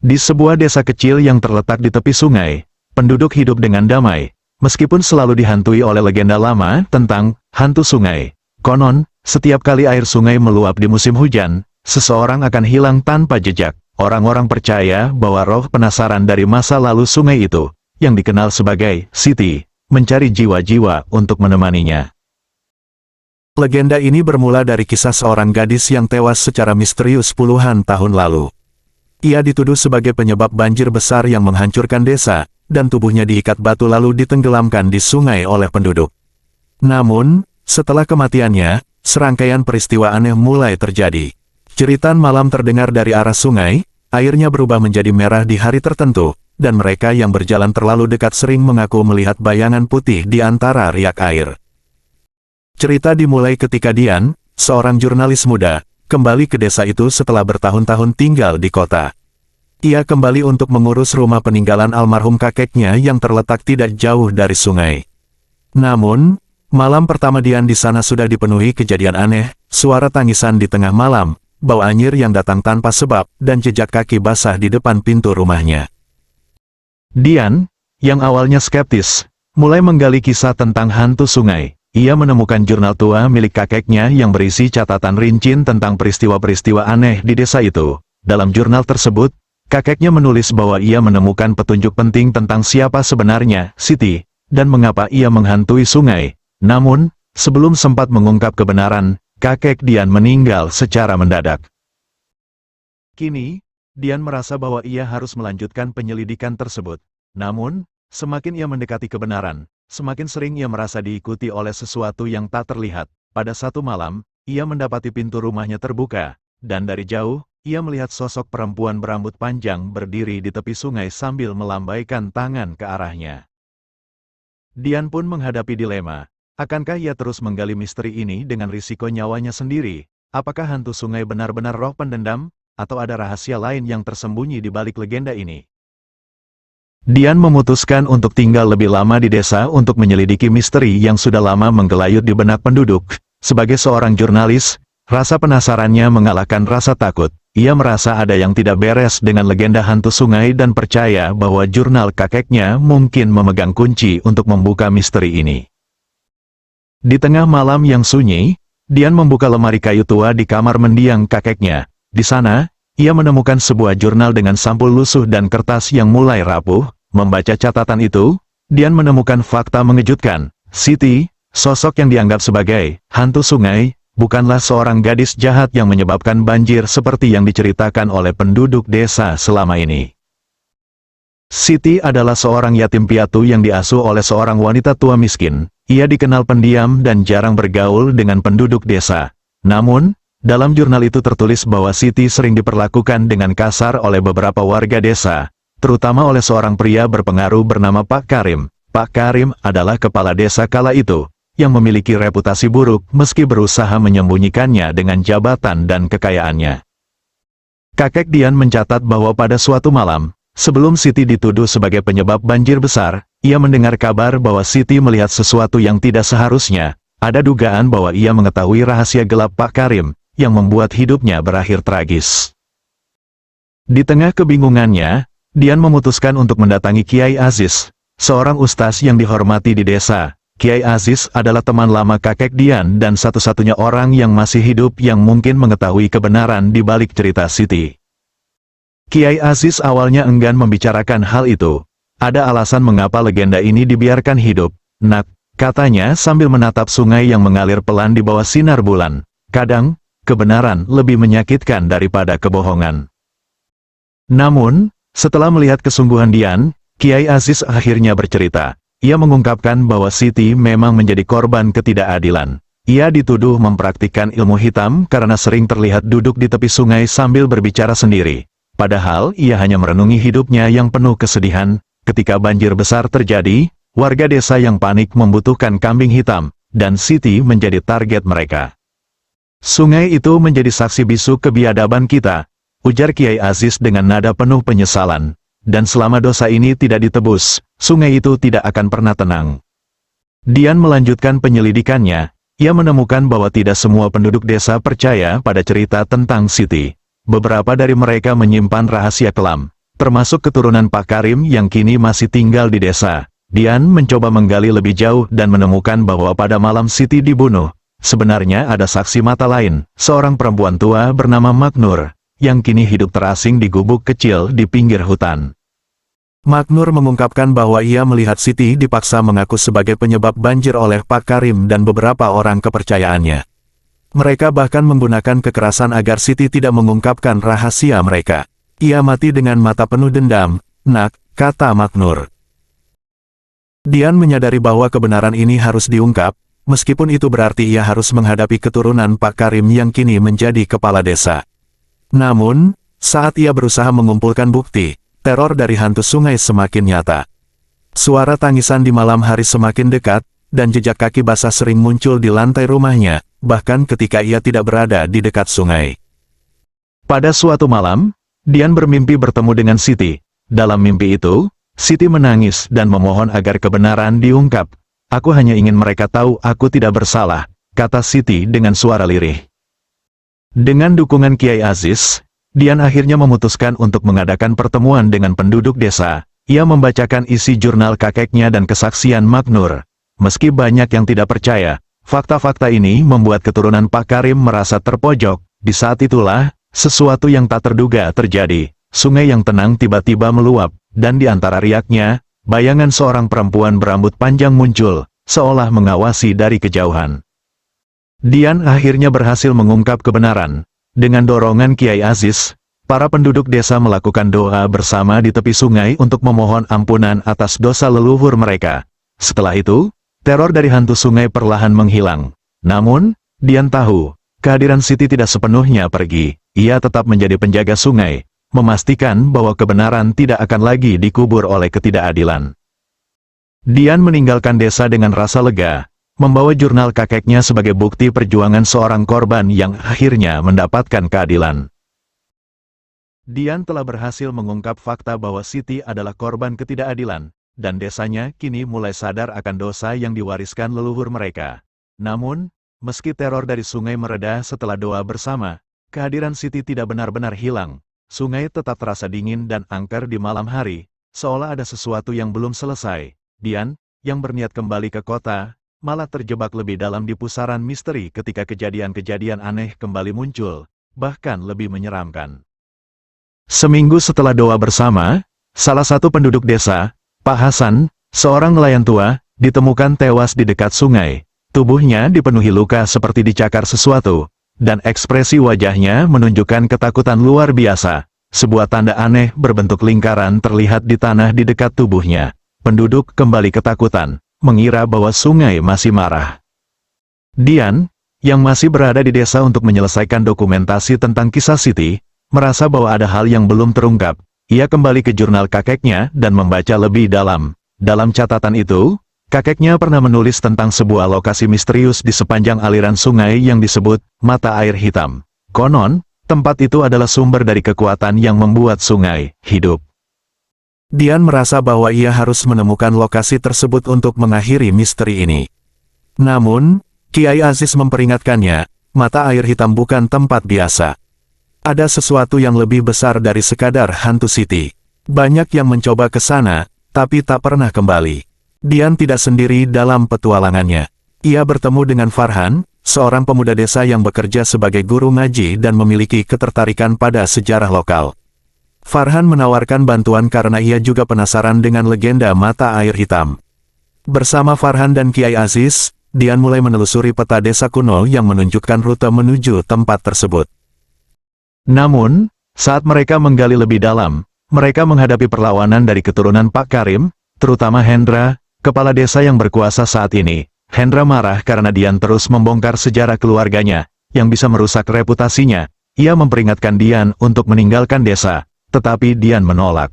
Di sebuah desa kecil yang terletak di tepi sungai, penduduk hidup dengan damai, meskipun selalu dihantui oleh legenda lama tentang hantu sungai. Konon, setiap kali air sungai meluap di musim hujan, seseorang akan hilang tanpa jejak. Orang-orang percaya bahwa roh penasaran dari masa lalu sungai itu, yang dikenal sebagai Siti, mencari jiwa-jiwa untuk menemaninya. Legenda ini bermula dari kisah seorang gadis yang tewas secara misterius puluhan tahun lalu. Ia dituduh sebagai penyebab banjir besar yang menghancurkan desa, dan tubuhnya diikat batu lalu ditenggelamkan di sungai oleh penduduk. Namun, setelah kematiannya, serangkaian peristiwa aneh mulai terjadi. Jeritan malam terdengar dari arah sungai, airnya berubah menjadi merah di hari tertentu, dan mereka yang berjalan terlalu dekat sering mengaku melihat bayangan putih di antara riak air. Cerita dimulai ketika Dian, seorang jurnalis muda, kembali ke desa itu setelah bertahun-tahun tinggal di kota. Ia kembali untuk mengurus rumah peninggalan almarhum kakeknya yang terletak tidak jauh dari sungai. Namun, malam pertama Dian di sana sudah dipenuhi kejadian aneh, suara tangisan di tengah malam, bau anyir yang datang tanpa sebab, dan jejak kaki basah di depan pintu rumahnya. Dian, yang awalnya skeptis, mulai menggali kisah tentang hantu sungai. Ia menemukan jurnal tua milik kakeknya yang berisi catatan rinci tentang peristiwa-peristiwa aneh di desa itu. Dalam jurnal tersebut, kakeknya menulis bahwa ia menemukan petunjuk penting tentang siapa sebenarnya Siti, dan mengapa ia menghantui sungai. Namun, sebelum sempat mengungkap kebenaran, kakek Dian meninggal secara mendadak. Kini, Dian merasa bahwa ia harus melanjutkan penyelidikan tersebut. Namun, semakin ia mendekati kebenaran, semakin sering ia merasa diikuti oleh sesuatu yang tak terlihat. Pada satu malam, ia mendapati pintu rumahnya terbuka, dan dari jauh, ia melihat sosok perempuan berambut panjang berdiri di tepi sungai sambil melambaikan tangan ke arahnya. Dian pun menghadapi dilema, akankah ia terus menggali misteri ini dengan risiko nyawanya sendiri? Apakah hantu sungai benar-benar roh pendendam, atau ada rahasia lain yang tersembunyi di balik legenda ini? Dian memutuskan untuk tinggal lebih lama di desa untuk menyelidiki misteri yang sudah lama menggelayut di benak penduduk. Sebagai seorang jurnalis, rasa penasarannya mengalahkan rasa takut. Ia merasa ada yang tidak beres dengan legenda hantu sungai dan percaya bahwa jurnal kakeknya mungkin memegang kunci untuk membuka misteri ini. Di tengah malam yang sunyi, Dian membuka lemari kayu tua di kamar mendiang kakeknya. Di sana, ia menemukan sebuah jurnal dengan sampul lusuh dan kertas yang mulai rapuh. Membaca catatan itu, Dian menemukan fakta mengejutkan. Siti, sosok yang dianggap sebagai hantu sungai, bukanlah seorang gadis jahat yang menyebabkan banjir seperti yang diceritakan oleh penduduk desa selama ini. Siti adalah seorang yatim piatu yang diasuh oleh seorang wanita tua miskin. Ia dikenal pendiam dan jarang bergaul dengan penduduk desa. Namun, dalam jurnal itu tertulis bahwa Siti sering diperlakukan dengan kasar oleh beberapa warga desa, terutama oleh seorang pria berpengaruh bernama Pak Karim. Pak Karim adalah kepala desa kala itu, yang memiliki reputasi buruk meski berusaha menyembunyikannya dengan jabatan dan kekayaannya. Kakek Dian mencatat bahwa pada suatu malam, sebelum Siti dituduh sebagai penyebab banjir besar, ia mendengar kabar bahwa Siti melihat sesuatu yang tidak seharusnya. Ada dugaan bahwa ia mengetahui rahasia gelap Pak Karim, yang membuat hidupnya berakhir tragis. Di tengah kebingungannya, Dian memutuskan untuk mendatangi Kiai Aziz, seorang ustaz yang dihormati di desa. Kiai Aziz adalah teman lama kakek Dian dan satu-satunya orang yang masih hidup yang mungkin mengetahui kebenaran di balik cerita Siti. Kiai Aziz awalnya enggan membicarakan hal itu. Ada alasan mengapa legenda ini dibiarkan hidup. Nak, katanya sambil menatap sungai yang mengalir pelan di bawah sinar bulan. Kadang, kebenaran lebih menyakitkan daripada kebohongan. Namun, setelah melihat kesungguhan Dian, Kiai Aziz akhirnya bercerita. Ia mengungkapkan bahwa Siti memang menjadi korban ketidakadilan. Ia dituduh mempraktikkan ilmu hitam karena sering terlihat duduk di tepi sungai sambil berbicara sendiri. Padahal ia hanya merenungi hidupnya yang penuh kesedihan. Ketika banjir besar terjadi, warga desa yang panik membutuhkan kambing hitam, dan Siti menjadi target mereka. Sungai itu menjadi saksi bisu kebiadaban kita, ujar Kiai Aziz dengan nada penuh penyesalan. Dan selama dosa ini tidak ditebus, sungai itu tidak akan pernah tenang. Dian melanjutkan penyelidikannya. Ia menemukan bahwa tidak semua penduduk desa percaya pada cerita tentang Siti. Beberapa dari mereka menyimpan rahasia kelam. termasuk keturunan Pak Karim yang kini masih tinggal di desa. Dian mencoba menggali lebih jauh dan menemukan bahwa pada malam Siti dibunuh, sebenarnya ada saksi mata lain, seorang perempuan tua bernama Maknur, yang kini hidup terasing di gubuk kecil di pinggir hutan. Maknur mengungkapkan bahwa ia melihat Siti dipaksa mengaku sebagai penyebab banjir oleh Pak Karim dan beberapa orang kepercayaannya. Mereka bahkan menggunakan kekerasan agar Siti tidak mengungkapkan rahasia mereka. Ia mati dengan mata penuh dendam, Nak, kata Maknur. Dian menyadari bahwa kebenaran ini harus diungkap, meskipun itu berarti ia harus menghadapi keturunan Pak Karim yang kini menjadi kepala desa. Namun, saat ia berusaha mengumpulkan bukti, teror dari hantu sungai semakin nyata. Suara tangisan di malam hari semakin dekat, dan jejak kaki basah sering muncul di lantai rumahnya, bahkan ketika ia tidak berada di dekat sungai. Pada suatu malam, Dian bermimpi bertemu dengan Siti. Dalam mimpi itu, Siti menangis dan memohon agar kebenaran diungkap. "Aku hanya ingin mereka tahu aku tidak bersalah," kata Siti dengan suara lirih. Dengan dukungan Kiai Aziz, Dian akhirnya memutuskan untuk mengadakan pertemuan dengan penduduk desa. Ia membacakan isi jurnal kakeknya dan kesaksian Maknur. Meski banyak yang tidak percaya, fakta-fakta ini membuat keturunan Pak Karim merasa terpojok. Di saat itulah, sesuatu yang tak terduga terjadi. Sungai yang tenang tiba-tiba meluap, dan di antara riaknya, bayangan seorang perempuan berambut panjang muncul, seolah mengawasi dari kejauhan. Dian akhirnya berhasil mengungkap kebenaran. Dengan dorongan Kiai Aziz, para penduduk desa melakukan doa bersama di tepi sungai untuk memohon ampunan atas dosa leluhur mereka. Setelah itu, teror dari hantu sungai perlahan menghilang. Namun, Dian tahu, kehadiran Siti tidak sepenuhnya pergi. Ia tetap menjadi penjaga sungai, memastikan bahwa kebenaran tidak akan lagi dikubur oleh ketidakadilan. Dian meninggalkan desa dengan rasa lega, membawa jurnal kakeknya sebagai bukti perjuangan seorang korban yang akhirnya mendapatkan keadilan. Dian telah berhasil mengungkap fakta bahwa Siti adalah korban ketidakadilan, dan desanya kini mulai sadar akan dosa yang diwariskan leluhur mereka. Namun, meski teror dari sungai mereda setelah doa bersama, kehadiran Siti tidak benar-benar hilang. Sungai tetap terasa dingin dan angker di malam hari, seolah ada sesuatu yang belum selesai. Dian, yang berniat kembali ke kota, malah terjebak lebih dalam di pusaran misteri ketika kejadian-kejadian aneh kembali muncul, bahkan lebih menyeramkan. Seminggu setelah doa bersama, salah satu penduduk desa, Pak Hasan, seorang nelayan tua, ditemukan tewas di dekat sungai. Tubuhnya dipenuhi luka seperti dicakar sesuatu, dan ekspresi wajahnya menunjukkan ketakutan luar biasa. Sebuah tanda aneh berbentuk lingkaran terlihat di tanah di dekat tubuhnya. Penduduk kembali ketakutan, mengira bahwa sungai masih marah. Dian, yang masih berada di desa untuk menyelesaikan dokumentasi tentang kisah Siti, merasa bahwa ada hal yang belum terungkap. Ia kembali ke jurnal kakeknya dan membaca lebih dalam. Dalam catatan itu, kakeknya pernah menulis tentang sebuah lokasi misterius di sepanjang aliran sungai yang disebut Mata Air Hitam. Konon, tempat itu adalah sumber dari kekuatan yang membuat sungai hidup. Dian merasa bahwa ia harus menemukan lokasi tersebut untuk mengakhiri misteri ini. Namun, Kiai Aziz memperingatkannya, mata air hitam bukan tempat biasa. Ada sesuatu yang lebih besar dari sekadar hantu Siti. Banyak yang mencoba ke sana, tapi tak pernah kembali. Dian tidak sendiri dalam petualangannya. Ia bertemu dengan Farhan, seorang pemuda desa yang bekerja sebagai guru ngaji dan memiliki ketertarikan pada sejarah lokal. Farhan menawarkan bantuan karena ia juga penasaran dengan legenda mata air hitam. Bersama Farhan dan Kiai Aziz, Dian mulai menelusuri peta desa kuno yang menunjukkan rute menuju tempat tersebut. Namun, saat mereka menggali lebih dalam, mereka menghadapi perlawanan dari keturunan Pak Karim, terutama Hendra, kepala desa yang berkuasa saat ini. Hendra marah karena Dian terus membongkar sejarah keluarganya, yang bisa merusak reputasinya. Ia memperingatkan Dian untuk meninggalkan desa, tetapi Dian menolak.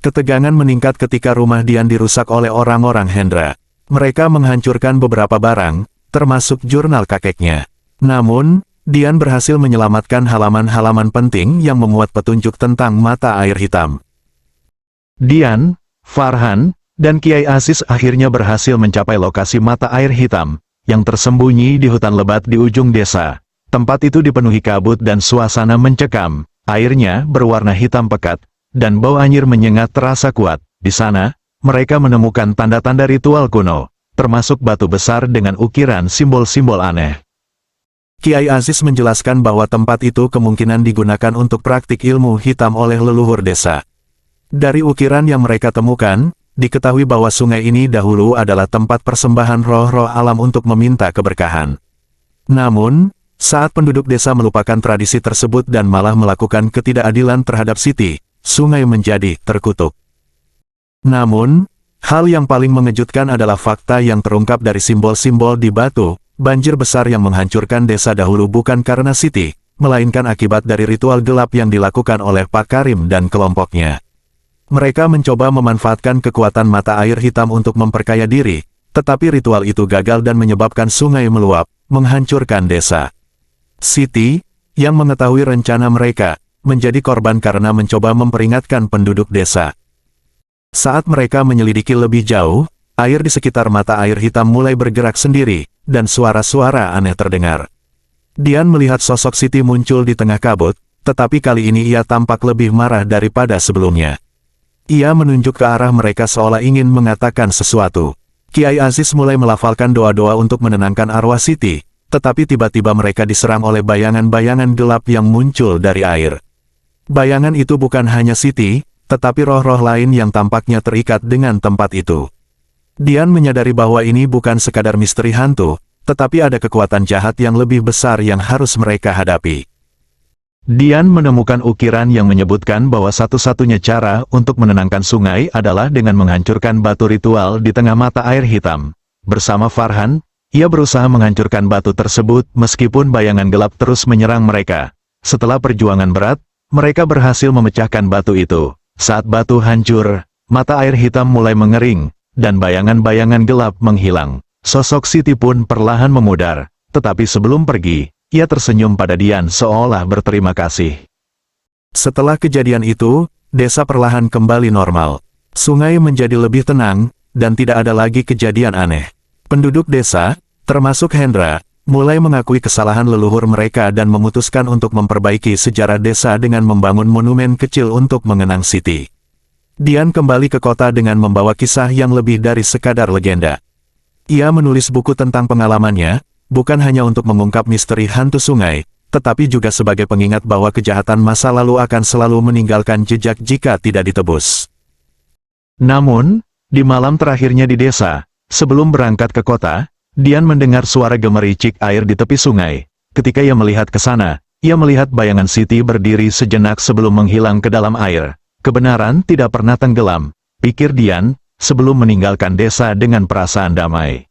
Ketegangan meningkat ketika rumah Dian dirusak oleh orang-orang Hendra. Mereka menghancurkan beberapa barang, termasuk jurnal kakeknya. Namun, Dian berhasil menyelamatkan halaman-halaman penting yang memuat petunjuk tentang mata air hitam. Dian, Farhan, dan Kiai Aziz akhirnya berhasil mencapai lokasi mata air hitam, yang tersembunyi di hutan lebat di ujung desa. Tempat itu dipenuhi kabut dan suasana mencekam. Airnya berwarna hitam pekat, dan bau anyir menyengat terasa kuat. Di sana, mereka menemukan tanda-tanda ritual kuno, termasuk batu besar dengan ukiran simbol-simbol aneh. Kiai Aziz menjelaskan bahwa tempat itu kemungkinan digunakan untuk praktik ilmu hitam oleh leluhur desa. Dari ukiran yang mereka temukan, diketahui bahwa sungai ini dahulu adalah tempat persembahan roh-roh alam untuk meminta keberkahan. Namun, saat penduduk desa melupakan tradisi tersebut dan malah melakukan ketidakadilan terhadap Siti, sungai menjadi terkutuk. Namun, hal yang paling mengejutkan adalah fakta yang terungkap dari simbol-simbol di batu. Banjir besar yang menghancurkan desa dahulu bukan karena Siti, melainkan akibat dari ritual gelap yang dilakukan oleh Pak Karim dan kelompoknya. Mereka mencoba memanfaatkan kekuatan mata air hitam untuk memperkaya diri, tetapi ritual itu gagal dan menyebabkan sungai meluap, menghancurkan desa. Siti, yang mengetahui rencana mereka, menjadi korban karena mencoba memperingatkan penduduk desa. Saat mereka menyelidiki lebih jauh, air di sekitar mata air hitam mulai bergerak sendiri, dan suara-suara aneh terdengar. Dian melihat sosok Siti muncul di tengah kabut, tetapi kali ini ia tampak lebih marah daripada sebelumnya. Ia menunjuk ke arah mereka seolah ingin mengatakan sesuatu. Kiai Aziz mulai melafalkan doa-doa untuk menenangkan arwah Siti, tetapi tiba-tiba mereka diserang oleh bayangan-bayangan gelap yang muncul dari air. Bayangan itu bukan hanya Siti, tetapi roh-roh lain yang tampaknya terikat dengan tempat itu. Dian menyadari bahwa ini bukan sekadar misteri hantu, tetapi ada kekuatan jahat yang lebih besar yang harus mereka hadapi. Dian menemukan ukiran yang menyebutkan bahwa satu-satunya cara untuk menenangkan sungai adalah dengan menghancurkan batu ritual di tengah mata air hitam. Bersama Farhan, ia berusaha menghancurkan batu tersebut meskipun bayangan gelap terus menyerang mereka. Setelah perjuangan berat, mereka berhasil memecahkan batu itu. Saat batu hancur, mata air hitam mulai mengering, dan bayangan-bayangan gelap menghilang. Sosok Siti pun perlahan memudar, tetapi sebelum pergi, ia tersenyum pada Dian seolah berterima kasih. Setelah kejadian itu, desa perlahan kembali normal. Sungai menjadi lebih tenang, dan tidak ada lagi kejadian aneh. Penduduk desa, termasuk Hendra, mulai mengakui kesalahan leluhur mereka dan memutuskan untuk memperbaiki sejarah desa dengan membangun monumen kecil untuk mengenang Siti. Dian kembali ke kota dengan membawa kisah yang lebih dari sekadar legenda. Ia menulis buku tentang pengalamannya, bukan hanya untuk mengungkap misteri hantu sungai, tetapi juga sebagai pengingat bahwa kejahatan masa lalu akan selalu meninggalkan jejak jika tidak ditebus. Namun, di malam terakhirnya di desa, sebelum berangkat ke kota, Dian mendengar suara gemericik air di tepi sungai. Ketika ia melihat ke sana, ia melihat bayangan Siti berdiri sejenak sebelum menghilang ke dalam air. Kebenaran tidak pernah tenggelam, pikir Dian, sebelum meninggalkan desa dengan perasaan damai.